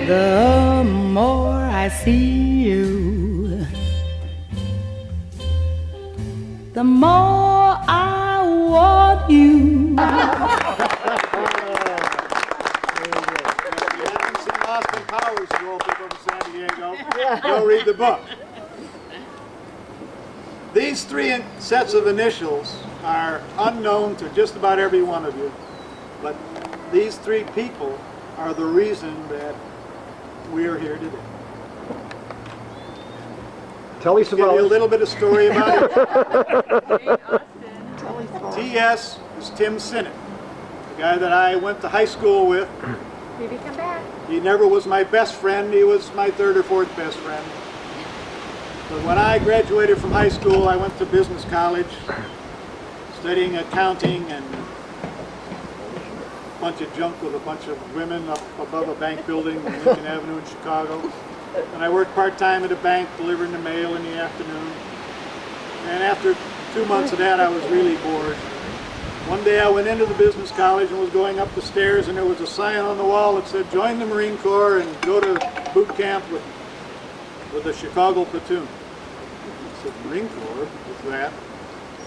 The more I see you, the more I want you. If you haven't seen Austin Powers roll people to San Diego, go read the book. These three sets of initials are unknown to just about every one of you, but these three people are the reason that we are here today. Tell us Give you a about little bit of story about it. TS is Tim Sinnott, the guy that I went to high school with. Maybe come back. He never was my best friend, he was my third or fourth best friend. But when I graduated from high school, I went to business college, studying accounting and a bunch of junk with a bunch of women up above a bank building on Lincoln Avenue in Chicago. And I worked part-time at a bank delivering the mail in the afternoon. And after 2 months of that, I was really bored. One day I went into the business college and was going up the stairs, and there was a sign on the wall that said, join the Marine Corps and go to boot camp with the Chicago platoon. I said, Marine Corps, what's that?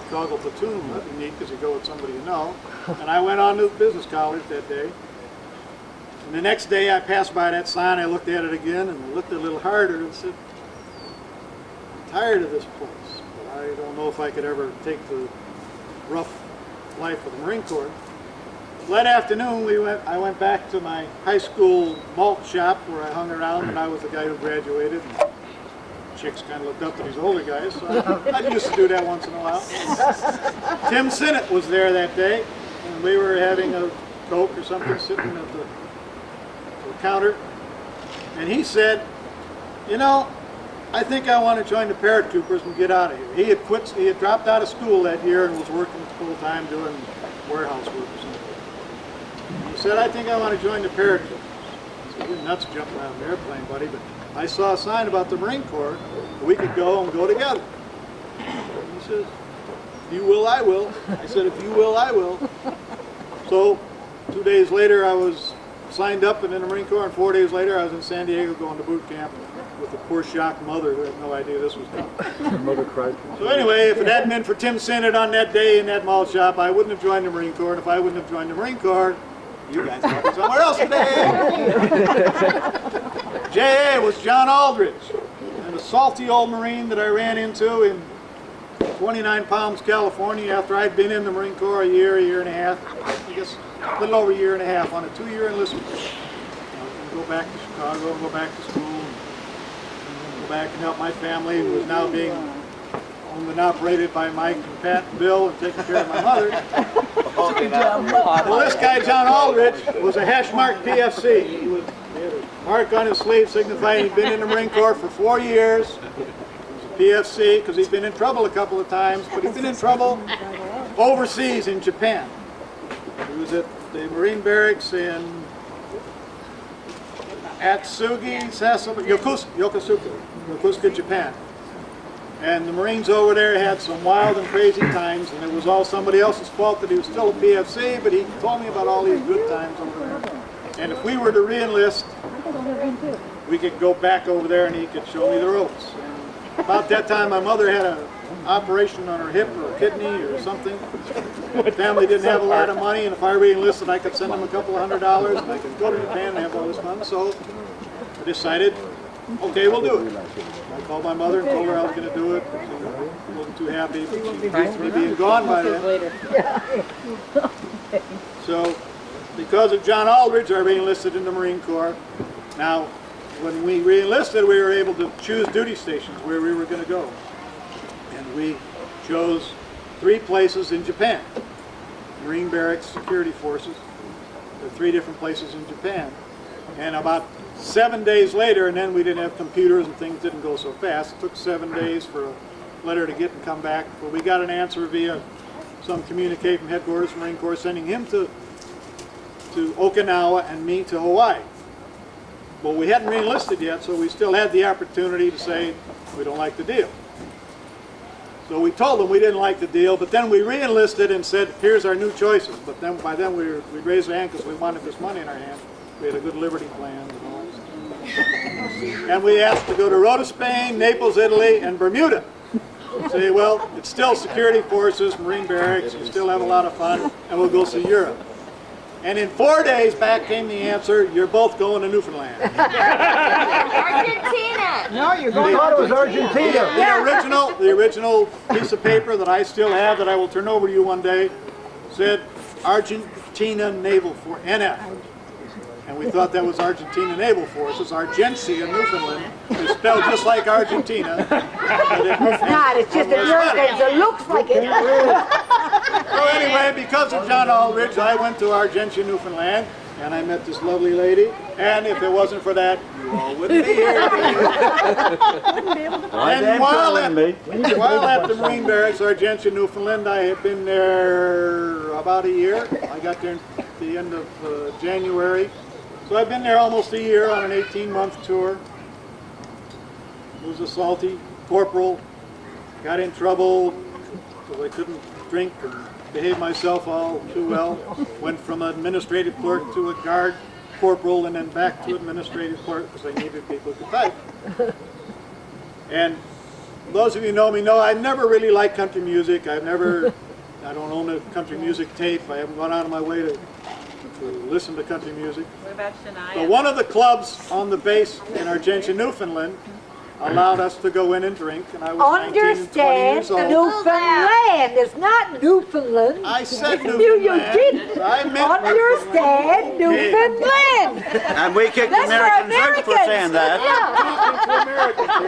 Chicago platoon, that'd be neat because you go with somebody you know. And I went on to business college that day. And the next day I passed by that sign, I looked at it again and I looked a little harder and said, I'm tired of this place, but I don't know if I could ever take the rough life of the Marine Corps. That afternoon I went back to my high school malt shop where I hung around and I was the guy who graduated. And chicks kind of looked up to these older guys, so I used to do that once in a while. Tim Sinnott was there that day, and we were having a Coke or something sitting at the counter, and he said, you know, I think I want to join the paratroopers and get out of here. He had dropped out of school that year and was working full-time doing warehouse work or something. He said, I think I want to join the paratroopers. I said, you're nuts jumping out of an airplane, buddy, but I saw a sign about the Marine Corps. We could go and go together. He says, if you will, I will. I said, if you will, I will. So 2 days later, I was signed up and in the Marine Corps, and 4 days later, I was in San Diego going to boot camp with a poor shocked mother who had no idea this was coming. Mother cried. So anyway, if it hadn't been for Tim Sinnott on that day in that mall shop, I wouldn't have joined the Marine Corps, and if I wouldn't have joined the Marine Corps, you guys might be somewhere else today. J.A. was John Aldridge, and a salty old Marine that I ran into in 29 Palms, California, after I'd been in the Marine Corps a year and a half, I guess a little over a year and a half, on a 2-year enlistment. And go back to Chicago and go back to school, and go back and help my family, who was now being owned and operated by Mike and Pat and Bill, and taking care of my mother. Well, this guy, John Aldridge, was a hash marked PFC. He had a mark on his sleeve signifying he'd been in the Marine Corps for 4 years. He was a PFC because he'd been in trouble a couple of times, but he'd been in trouble overseas in Japan. He was at the Marine barracks in Yokosuka, Japan. And the Marines over there had some wild and crazy times, and it was all somebody else's fault that he was still a PFC, but he told me about all these good times over there. And if we were to re-enlist, we could go back over there and he could show me the ropes. And about that time, my mother had an operation on her hip or a kidney or something. My family didn't have a lot of money, and if I re-enlisted, I could send them a couple $100, and I could go to Japan and have all this fun. So I decided, okay, we'll do it. I called my mother and told her I was going to do it. She wasn't too happy, but she used to be being gone by then. So, because of John Aldridge, I re-enlisted in the Marine Corps. Now, when we re-enlisted, we were able to choose duty stations where we were going to go. And we chose 3 places in Japan. Marine Barracks Security Forces. There are 3 different places in Japan. And about 7 days later, and then we didn't have computers and things didn't go so fast. It took 7 days for a letter to get and come back. But we got an answer via some communique from headquarters of Marine Corps sending him to Okinawa and me to Hawaii. Well, we hadn't re-enlisted yet, so we still had the opportunity to say, we don't like the deal. So we told them we didn't like the deal, but then we re-enlisted and said, here's our new choices. But then by then we'd raised our hand because we wanted this money in our hand. We had a good liberty plan and all that stuff. And we asked to go to Rota, Spain, Naples, Italy, and Bermuda. Say, well, it's still security forces, Marine barracks, you still have a lot of fun, and we'll go see Europe. And in 4 days back came the answer, you're both going to Newfoundland. Argentina! No, you're going to it was Argentina. The original piece of paper that I still have that I will turn over to you one day said Argentina Naval Force, NF. And we thought that was Argentina Naval Forces. Argencia, Newfoundland, is spelled just like Argentina. It's not, it's just it looks like it. So anyway, because of John Aldridge, I went to Argentia, Newfoundland, and I met this lovely lady. And if it wasn't for that, you all wouldn't be here. And while at the Marine Barracks, Argentia, Newfoundland, I had been there about a year. I got there at the end of January. So I've been there almost a year on an 18-month tour. Was a salty corporal, got in trouble because I couldn't drink and behave myself all too well. Went from administrative clerk to a guard corporal and then back to administrative clerk because I needed people to type. And those of you who know me know I've never really liked country music. I don't own a country music tape. I haven't gone out of my way to listen to country music. What about Shania? But one of the clubs on the base in Argentia, Newfoundland, allowed us to go in and drink, and I was 19 and 20 years old. Newfoundland. It's not Newfoundland. I said You Newfoundland. didn't. I meant Understand Newfoundland. And we kicked Americans out for saying that.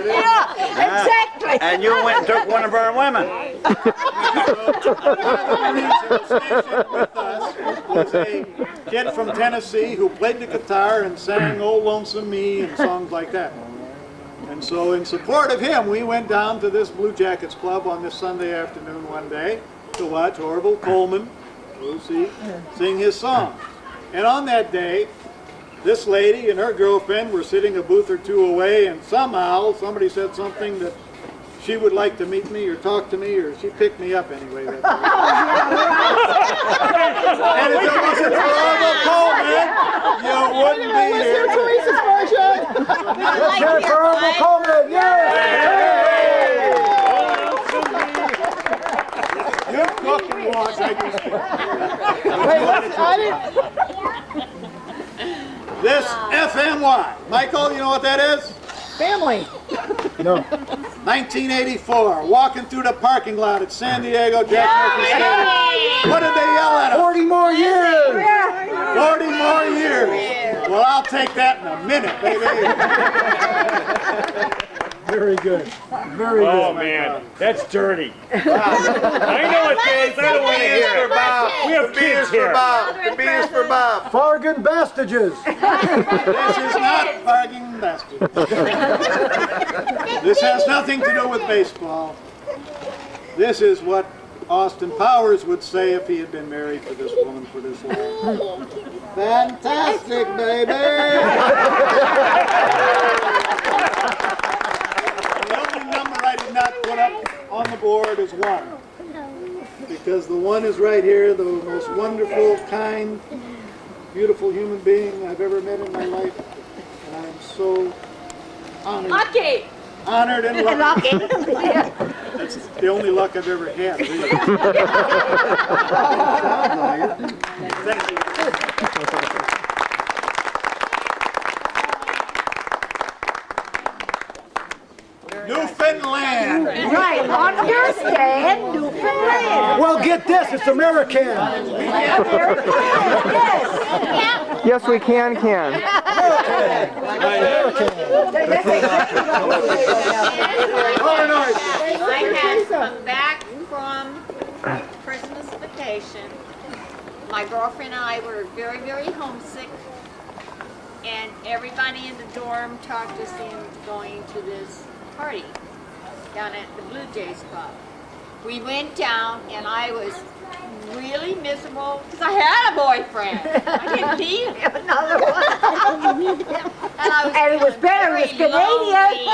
Yeah, exactly. And you went and took one of our women. With us was a kid from Tennessee who played the guitar and sang "Oh Lonesome Me" and songs like that. And so in support of him, we went down to this Blue Jackets Club on this Sunday afternoon one day to watch Orville Coleman, Lucy, sing his songs. And on that day, this lady and her girlfriend were sitting a booth or two away, and somehow somebody said something that she would like to meet me or talk to me, or she picked me up anyway that day. And if it wasn't for Orville Coleman, you wouldn't be here. Teresa's version. Let's hear it for Orville Coleman. Yay! Good fucking walk, I just Wait, I didn't. This FMY. Michael, you know what that is? Family. No. 1984, walking through the parking lot at San Diego Jack Murphy Stadium. What did they yell at us? 40 more years. 40 more years. Well, I'll take that in a minute, baby. Very good. Very good. Oh man, that's dirty. I know it is. I don't want to hear it. We have kids here. The B is for Bob. Fargan Bastages. This is not bargain bastard. This has nothing to do with baseball. This is what Austin Powers would say if he had been married to this woman for this long. Fantastic, baby! The only number I did not put up on the board is 1. Because the 1 is right here, the most wonderful, kind, beautiful human being I've ever met in my life. And I'm so honored. Lucky! Honored and lucky. That's the only luck I've ever had, really. Thank you. Newfoundland. Right, understand Newfoundland. Well, get this. It's American. Yes. Yes, we can. I had come back from Christmas vacation. My girlfriend and I were very, very homesick. And everybody in the dorm talked us into going to this party down at the Blue Jays Club. We went down and I was really miserable because I had a boyfriend. I didn't need Another one. And I was And it was better, it was very Canadian.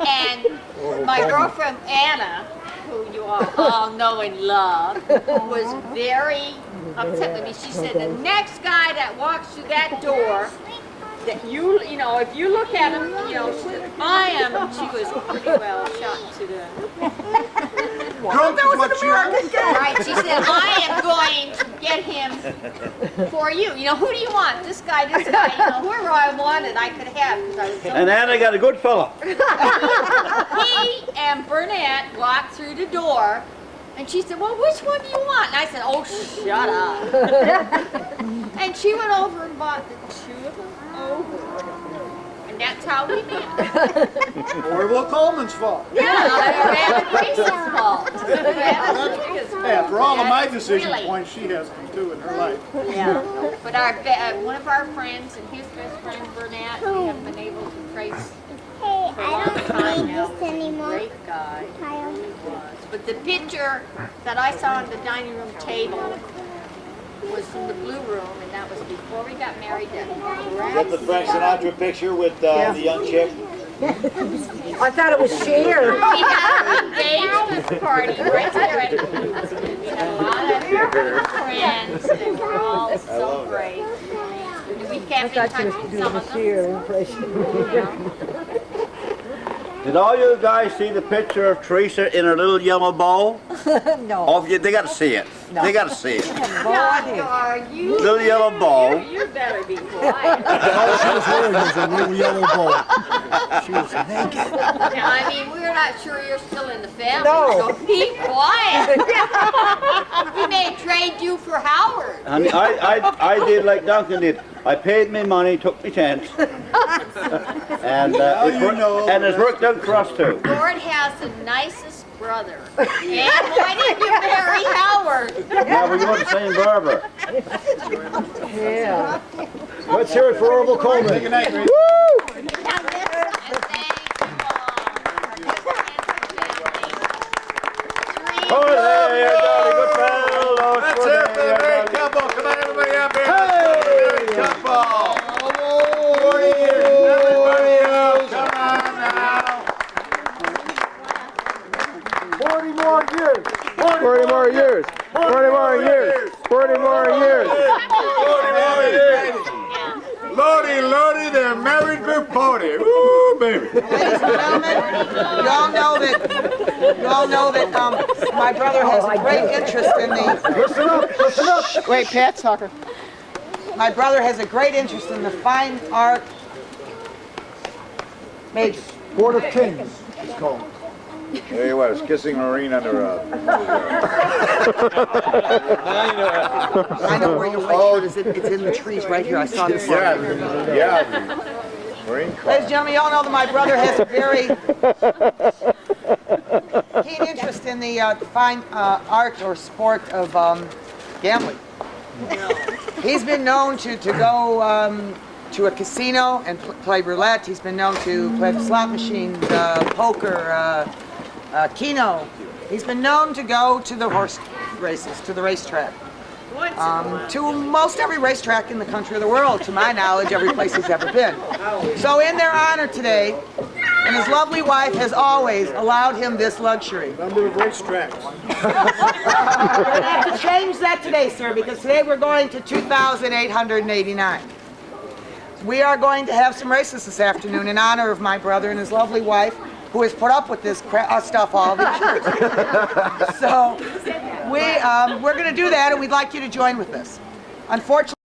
And my girlfriend Anna, who you all know and love, was very upset with me. She said, the next guy that walks through that door that you know, if you look at him, you know, she said, I am, and she was pretty well shot to the... Drunk is what she was. Right, she said, I am going to get him for you. You know, who do you want? This guy, you know, whoever I wanted, I could have, because I was so... And Anna got a good fella. He and Burnett walked through the door, and she said, well, which one do you want? And I said, oh, shut up. And she went over and bought the two of them over. And that's how we met. Orville Coleman's fault. Yeah, Teresa's fault. Yeah, for all of my decision points, she has them too in her life. Yeah. But one of our friends and his best friend, Burnett, we have been able to trace Hey, for a I long don't time need now. this anymore. Great guy. Kyle. He was. But the picture that I saw on the dining room table was from the Blue Room, and that was before we got married. Is that the Frank Sinatra picture with the young chick? I thought it was Cher. We had an engagement party right there at the Blue Room. We had a lot of friends, and they were all so great. We kept in touch with some of them. impression. Did all you guys see the picture of Teresa in her little yellow bowl? No. Oh, they got to see it. They got to see it. Are you? Little yellow bowl. You better be quiet. All she was wearing was a little yellow bowl. She was naked. Now, I mean, we're not sure you're still in the family, No. so be quiet. We may trade you for Howard. Honey, I did like Duncan did. I paid me money, took me chance. And it's worked out for us too. Lord has the nicest brother. And why didn't you marry Howard? Yeah, we go to St. Barbara. Yeah. Let's hear it for Orville Coleman. Good night, Ray. And thank you all. Oh, there, Johnny, good fellow. Let's hear it for the married couple. Come on, everybody up here. Hey! Married couple. 40 years. Everybody up. Come on now. 40 more years. 40 more years. 40 more years. 40 more years. 40 more years. Lordy, they're married for 40. Woo, baby. Ladies and gentlemen, you all know that my brother has a great interest in the. Listen up. Wait, Pat's talking. My brother has a great interest in the fine art. Made. Board of Kings, it's called. There he was, kissing Maureen under a... I know where your white shirt is. It's in the trees right here. I saw this. Yeah. Maureen Ladies and gentlemen, you all know that my brother has a very keen interest in the fine art or sport of gambling. He's been known to go to a casino and play roulette. He's been known to play the slot machines, poker, keno. He's been known to go to the horse races, to the racetrack. To most every racetrack in the country or the world, to my knowledge, every place he's ever been. So in their honor today, and his lovely wife has always allowed him this luxury. Number of racetracks. We're going to have to change that today, sir, because today we're going to 2,889. We are going to have some races this afternoon in honor of my brother and his lovely wife, who has put up with this stuff all these years. So we're going to do that, and we'd like you to join with us. Unfortunately,